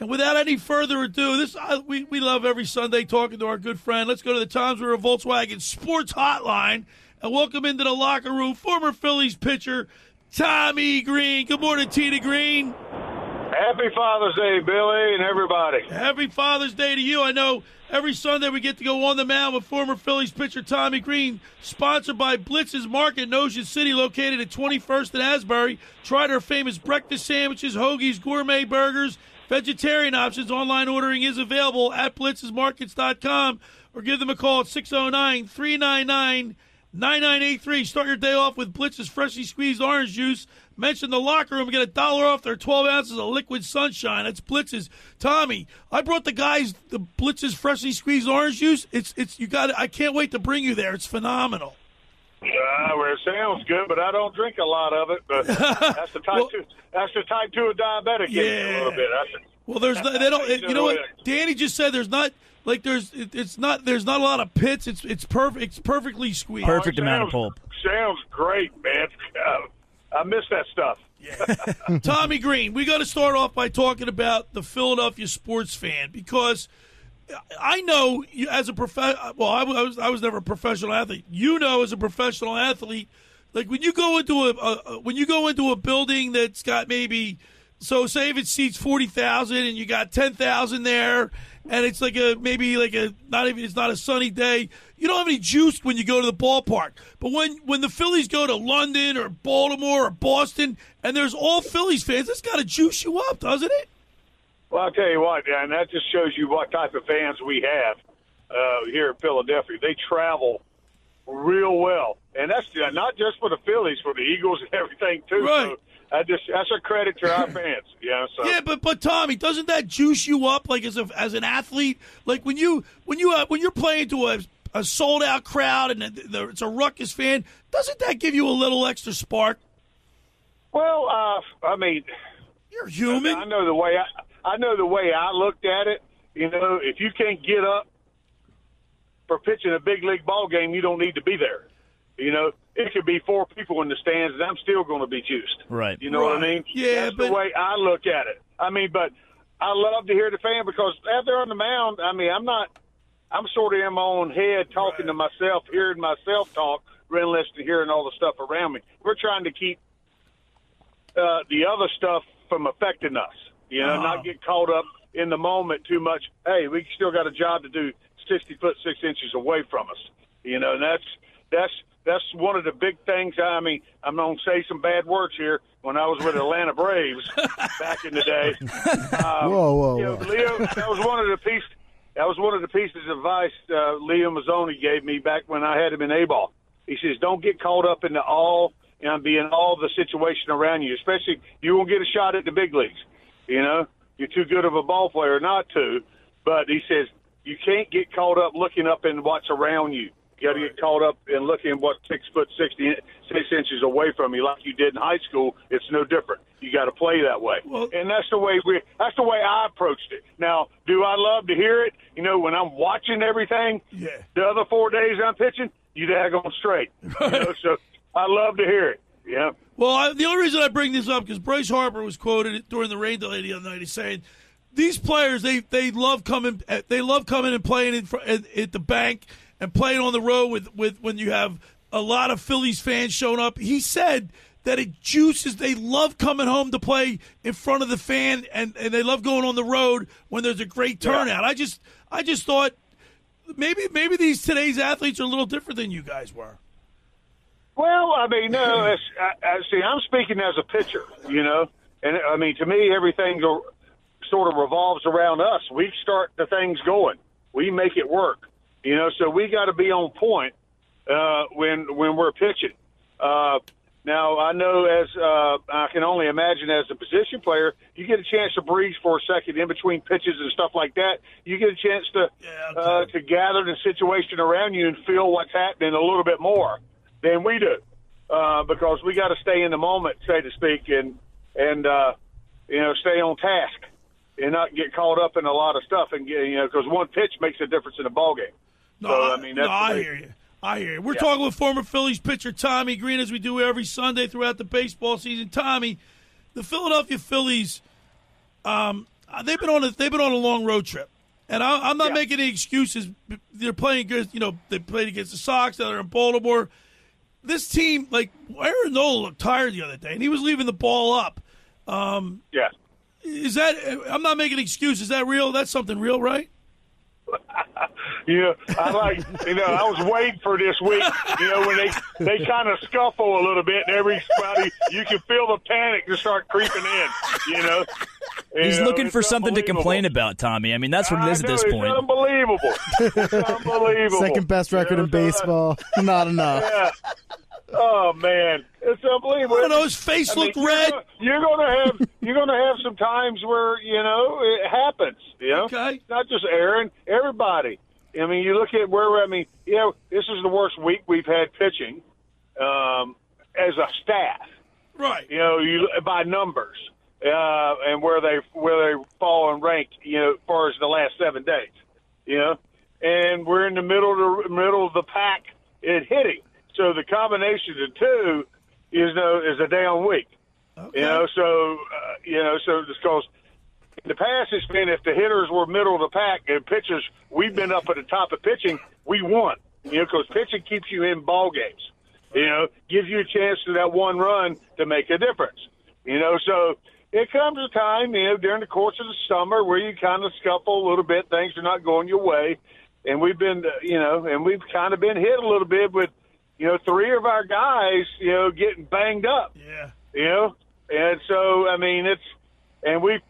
And without any further ado, we love every Sunday talking to our good friend. Let's go to the Tom's River Volkswagen Sports Hotline and welcome into the locker room former Phillies pitcher Tommy Greene. Good morning, Tina Greene. Happy Father's Day, Billy, and everybody. Happy Father's Day to you. I know every Sunday we get to go on the mound with former Phillies pitcher Tommy Greene, sponsored by Blitz's Market in Ocean City, located at 21st and Asbury. Try their famous breakfast sandwiches, hoagies, gourmet burgers, vegetarian options. Online ordering is available at blitzesmarkets.com or give them a call at 609-399-9983. Start your day off with Blitz's freshly squeezed orange juice. Mention the locker room and get $1 off their 12 ounces of liquid sunshine. That's Blitz's. Tommy, I brought the guys the Blitz's freshly squeezed orange juice. It's you got it. I can't wait to bring you there. It's phenomenal. Well, it sounds good, but I don't drink a lot of it. But that's the type that's the type 2 diabetic. Yeah. A little bit. Well, they don't. You know what? Danny just said there's not a lot of pits. It's perfect. It's perfectly squeezed. Perfect amount of pulp. Sounds great, man. I miss that stuff. Yeah. Tommy Greene, we got to start off by talking about the Philadelphia sports fan, because I know you as a I was never a professional athlete. You know, as a professional athlete, like when you go into a building that's got maybe, so say if it seats 40,000 and you got 10,000 there, and it's it's not a sunny day. You don't have any juice when you go to the ballpark. But when the Phillies go to London or Baltimore or Boston and there's all Phillies fans, that's got to juice you up, doesn't it? Well, I'll tell you what, and that just shows you what type of fans we have here in Philadelphia. They travel real well. And that's not just for the Phillies, for the Eagles and everything, too. Right. So that's a credit to our fans. So. Yeah, but Tommy, doesn't that juice you up, like as an athlete? Like when you're playing to a sold out crowd and it's a ruckus fan, doesn't that give you a little extra spark? Well, I mean, you're human. I know the way I looked at it. You know, if you can't get up for pitching a big league ball game, you don't need to be there. You know, it could be 4 people in the stands, and I'm still going to be juiced. Right. You know what I mean? Yeah, that's the way I look at it. I mean, but I love to hear the fan, because out there on the mound, I mean, I'm sort of in my own head talking to myself, hearing myself talk, rather than hearing all the stuff around me. We're trying to keep the other stuff from affecting us. You know, not get caught up in the moment too much. Hey, we still got a job to do 60 foot 6 inches away from us. You know, and that's one of the big things. I mean, I'm going to say some bad words here. When I was with Atlanta Braves back in the day, whoa. You know, Leo, that was one of the pieces of advice Leo Mazzoni gave me back when I had him in A-ball. He says, don't get caught up in be in all the situation around you, especially you won't get a shot at the big leagues. You know, you're too good of a ball player not to. But he says you can't get caught up looking up in what's around you. You got to get caught up in looking what 6 foot 6 inches away from you, like you did in high school. It's no different. You got to play that way, and that's the way I approached it. Now, do I love to hear it? You know, when I'm watching everything, the other 4 days I'm pitching, you daggone straight. You know, so I love to hear it. Yeah. Well, the only reason I bring this up because Bryce Harper was quoted during the rain delay the other night. He's saying these players they love coming and playing at the bank and playing on the road with when you have a lot of Phillies fans showing up. He said that it juices. They love coming home to play in front of the fan, and they love going on the road when there's a great turnout. Yeah. I just thought maybe today's athletes are a little different than you guys were. Well, I mean, no. See, I'm speaking as a pitcher, you know, and I mean, to me, everything sort of revolves around us. We start the things going. We make it work, you know. So we got to be on point when we're pitching. Now, I know I can only imagine as a position player, you get a chance to breathe for a second in between pitches and stuff like that. You get a chance to gather the situation around you and feel what's happening a little bit more than we do, because we got to stay in the moment, so to speak, and you know, stay on task and not get caught up in a lot of stuff. And you know, because one pitch makes a difference in a ball game. I hear you. We're talking with former Phillies pitcher Tommy Greene, as we do every Sunday throughout the baseball season. Tommy, the Philadelphia Phillies, I they've been on a long road trip, and I'm not making any excuses. They're playing good. They played against the Sox. They're in Baltimore. This team, like Aaron Nola, looked tired the other day, and he was leaving the ball up. Yeah. Is that? I'm not making excuses. Is that real? That's something real, right? I was waiting for this week, when they kind of scuffle a little bit, and everybody, you can feel the panic just start creeping in, He's looking for something to complain about, Tommy. I mean, that's what it is at this point. It's unbelievable. It's unbelievable. Second best record in baseball. Not enough. Yeah. Oh man, it's unbelievable. I know his face looked red. You're gonna have some times where it happens. Okay. Not just Aaron, everybody. I mean, you look at this is the worst week we've had pitching as a staff. Right. You by numbers and where they fall and rank. As far as the last 7 days. And we're in the middle of the pack in hitting. So the combination of the two is a down week. Okay. So just because in the past it's been if the hitters were middle of the pack and pitchers, we've been up at the top of pitching, we won. Because pitching keeps you in ball games. Gives you a chance to that one run to make a difference. So it comes a time, during the course of the summer where you kind of scuffle a little bit, things are not going your way, and we've been, and we've kind of been hit a little bit with. 3 of our guys, getting banged up. Yeah. And so, I mean, and we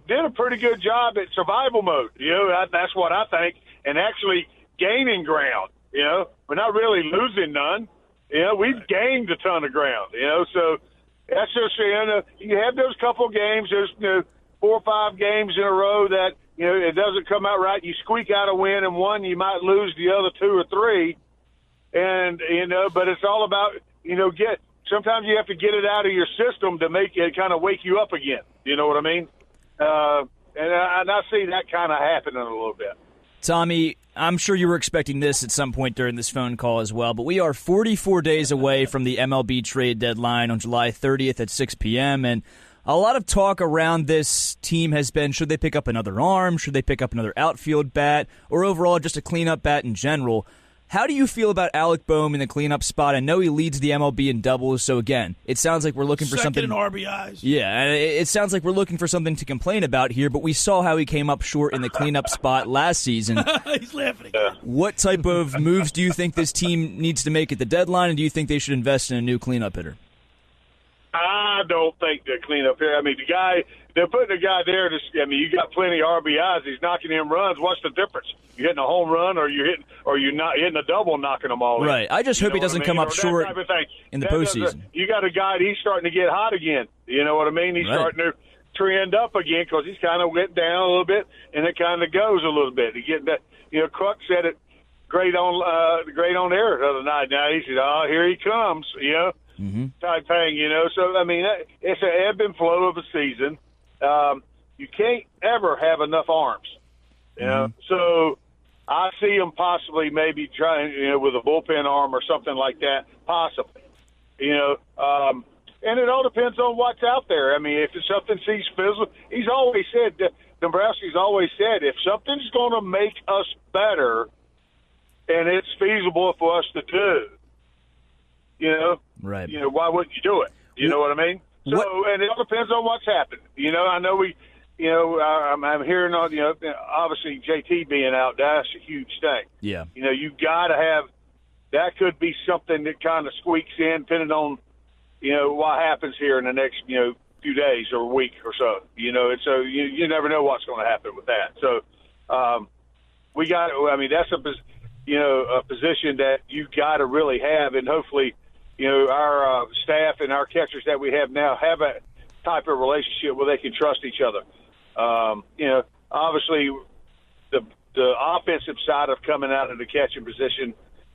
did a pretty good job at survival mode. That's what I think, and actually gaining ground. We're not really losing none. We've gained a ton of ground. So that's just you have those couple games, those 4 or 5 games in a row that it doesn't come out right. You squeak out a win, and one you might lose the other 2 or 3. And, but it's all about, sometimes you have to get it out of your system to make it kind of wake you up again. You know what I mean? And I see that kind of happening a little bit. Tommy, I'm sure you were expecting this at some point during this phone call as well, but we are 44 days away from the MLB trade deadline on July 30th at 6 p.m., and a lot of talk around this team has been, should they pick up another arm, should they pick up another outfield bat, or overall just a cleanup bat in general. How do you feel about Alec Boehm in the cleanup spot? I know he leads the MLB in doubles, so again, it sounds like we're looking for something. Second in RBIs. Yeah, and it sounds like we're looking for something to complain about here, but we saw how he came up short in the cleanup spot last season. He's laughing again. What type of moves do you think this team needs to make at the deadline, and do you think they should invest in a new cleanup hitter? I don't think the cleanup hitter. I mean, they're putting a guy there. You got plenty of RBIs. He's knocking in runs. What's the difference? You're hitting a home run, or you're not hitting a double, knocking them all in. Right. I just hope he doesn't come up short in the postseason. You got a guy. He's starting to get hot again. You know what I mean? He's starting to trend up again because he's kind of went down a little bit, and it kind of goes a little bit. He getting that. Cluck said it great on air the other night. Now he said, "Oh, here he comes." Type thing. So I mean, it's an ebb and flow of a season. You can't ever have enough arms. So I see them possibly maybe trying, with a bullpen arm or something like that, possibly. And it all depends on what's out there. I mean, if it's something he's physical, he's always said, Dombrowski's always said, if something's going to make us better, and it's feasible for us to do, right? Why wouldn't you do it? You know what I mean? So, and it all depends on what's happened. I know I'm hearing on, obviously JT being out, that's a huge thing. Yeah. You got to have, that could be something that kind of squeaks in, depending on, what happens here in the next, few days or week or so. And so you never know what's going to happen with that. So we got, that's a position that you got to really have, and hopefully, our staff and our catchers that we have now have a type of relationship where they can trust each other. Obviously, the offensive side of coming out of the catching position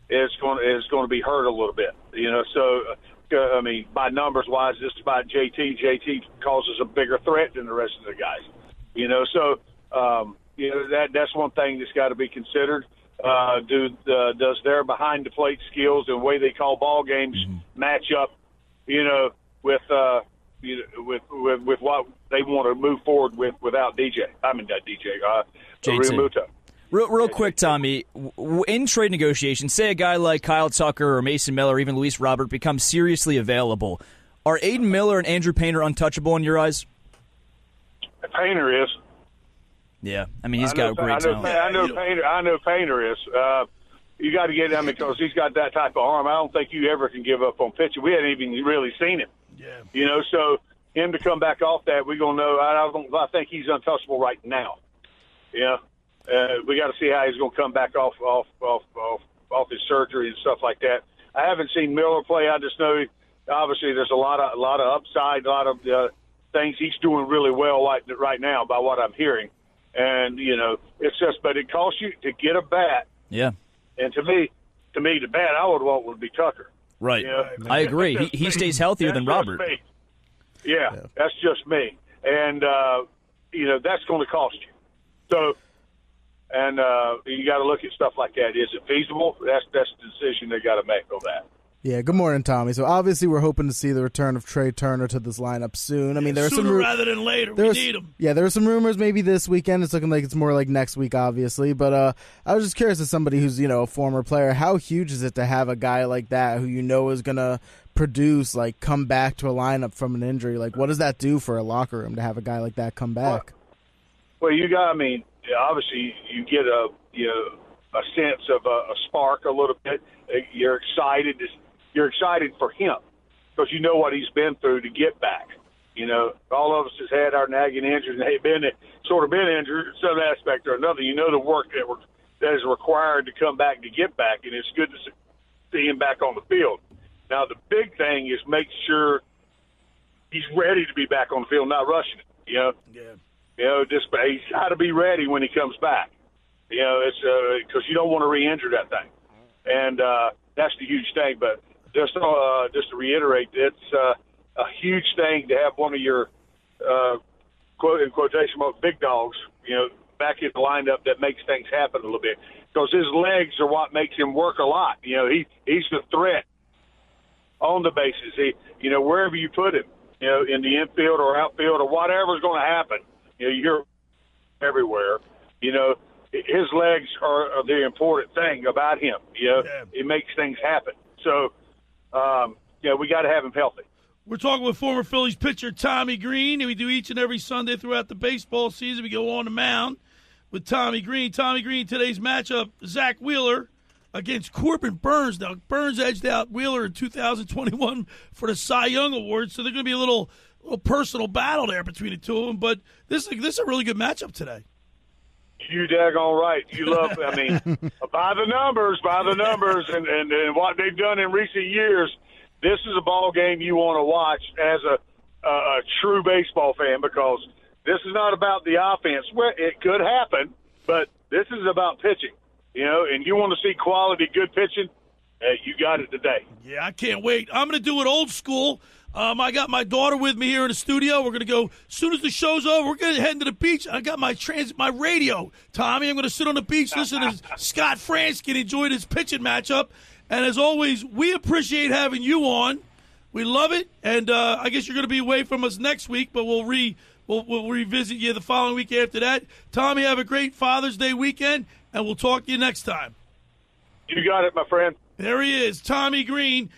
is going to be hurt a little bit. So by numbers wise, just by JT. JT causes a bigger threat than the rest of the guys. That's one thing that's got to be considered. Does their behind the plate skills and the way they call ball games match up, with what they want to move forward without DJ. I mean, not DJ. Realmuto. Real quick, Tommy, in trade negotiations, say a guy like Kyle Tucker or Mason Miller or even Luis Robert becomes seriously available. Are Aiden Miller and Andrew Painter untouchable in your eyes? Painter is. Yeah, I mean, he's got great talent. I know Painter is. You got to get him because he's got that type of arm. I don't think you ever can give up on pitching. We hadn't even really seen him. Yeah. So him to come back off that, we're going to know. I think he's untouchable right now. Yeah. We got to see how he's going to come back off his surgery and stuff like that. I haven't seen Miller play. I just know obviously there's a lot of upside, a lot of things. He's doing really well right now by what I'm hearing. And it's just, but it costs you to get a bat. Yeah. And to me, the bat I would want would be Tucker. Right. I agree. He stays healthier than Robert. Yeah, that's just me. And that's going to cost you. So. And you got to look at stuff like that. Is it feasible? That's the decision they got to make on that. Yeah. Good morning, Tommy. So obviously we're hoping to see the return of Trey Turner to this lineup soon. I mean, there are sooner rather than later. We need him. Yeah, there are some rumors maybe this weekend. It's looking like it's more like next week, obviously. But I was just curious, as somebody who's a former player, how huge is it to have a guy like that who is gonna produce, come back to a lineup from an injury? What does that do for a locker room to have a guy like that come back? Well, obviously you get a sense of a spark a little bit. You're excited. You're excited for him because you know what he's been through to get back. All of us has had our nagging injuries and they've been injured in some aspect or another. The work that is required to come back to get back, and it's good to see him back on the field. Now the big thing is make sure he's ready to be back on the field, not rushing it. Yeah. He's got to be ready when he comes back. It's because you don't want to re-injure that thing, and that's the huge thing. But just to reiterate, it's a huge thing to have one of your quote in quotation marks big dogs, back in the lineup that makes things happen a little bit. Because his legs are what makes him work a lot. He's the threat on the bases. Wherever you put him, in the infield or outfield or whatever's going to happen. You're everywhere. His legs are the important thing about him. It makes things happen. So, we got to have him healthy. We're talking with former Phillies pitcher Tommy Greene, and we do each and every Sunday throughout the baseball season. We go on the mound with Tommy Greene. Tommy Greene, today's matchup, Zach Wheeler against Corbin Burns. Now, Burns edged out Wheeler in 2021 for the Cy Young Award, so they're going to be a little personal battle there between the two of them. But this is a really good matchup today. You daggone right. You love, by the numbers, and what they've done in recent years, this is a ball game you want to watch as a true baseball fan, because this is not about the offense. Well, it could happen, but this is about pitching, and you want to see quality, good pitching. You got it today. Yeah, I can't wait. I'm going to do it old school. I got my daughter with me here in the studio. We're going to go, as soon as the show's over, we're going to head to the beach. I got my radio, Tommy. I'm going to sit on the beach, listen to Scott Fransky, enjoy this pitching matchup. And as always, we appreciate having you on. We love it. And I guess you're going to be away from us next week, but we'll revisit you the following week after that. Tommy, have a great Father's Day weekend, and we'll talk to you next time. You got it, my friend. There he is, Tommy Greene.